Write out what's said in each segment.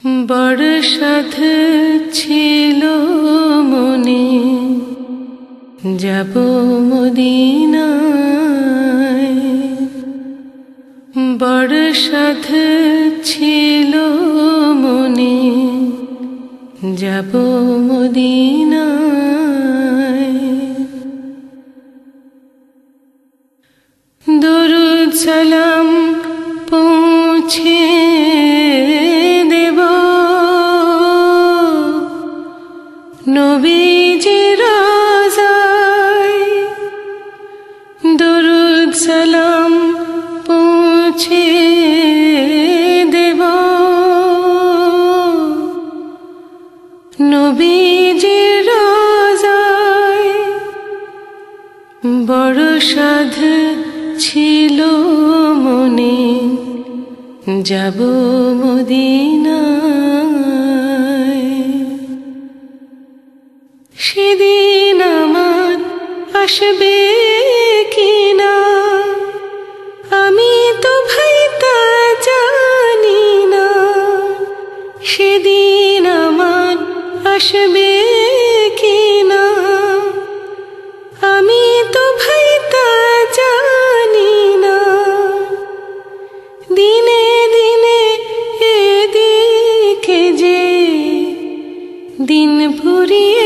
बड़ साध छिलो मने जाबो मदीनाय। बड़ साध छिलो मने जाबो मदीनाय। दरूद सलाम पहुँचे नबीजी रोज़ाय। दरूद सलाम पहुँचे देव नबीजी रोज़ाय। बड़ साध छिलो मने जाबो मदीनाय। সেদিন আমার আসবে কিনা আমি তো ভাই তা জানি না। সেদিন আমার আসবে কিনা আমি তো ভাই তা জানি না। দিনে দিনে এদিকে যে দিন ফুরিয়ে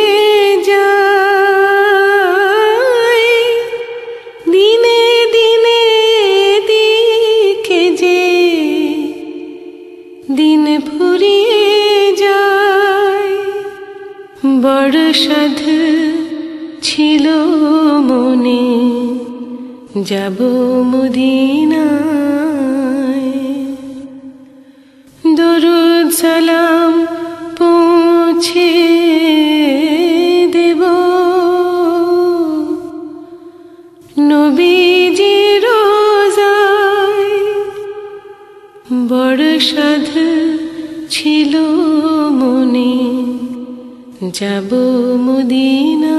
दिन फुरिए जाए। बड़ साध छिलो मने जाबो मदीनाय। दरूद सलाम पहुँचे देव नबीजी रोज़ाय। बड़ साध छिलो मने जाबो मदीनाय।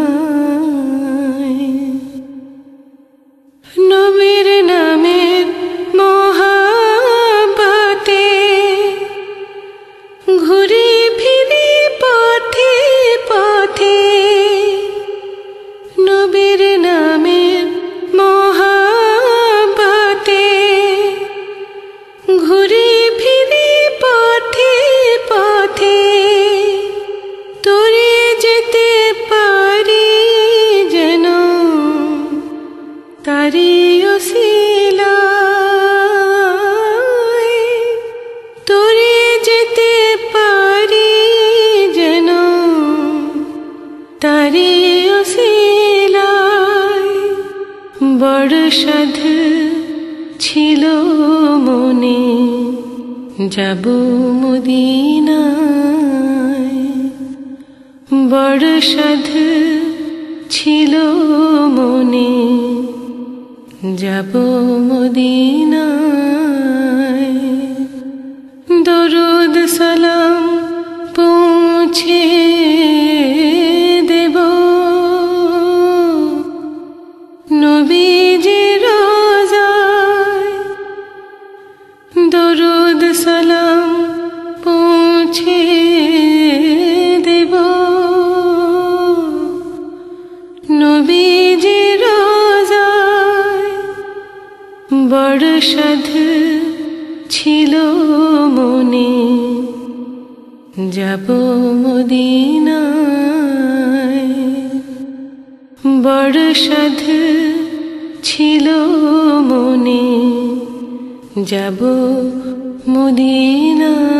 नबीर नामेर मोहब्बते घुरी फिरी पथे पथे। नबीर नामेर मोहब्बते घुरी बड़ साध छिलो मने जाबो मदीनाय। बड़ साध छिलो मने जाबो मदीनाय। दरूद सलाम पहुँचे देव नबीजी रोज़ाय। दरूद सलाम पहुँचे देव नबीजी रोज़ाय। बड़ साध छिलो मने जाबो मदीनाय। बड़ साध छिलो मने जाबो मदीनाय।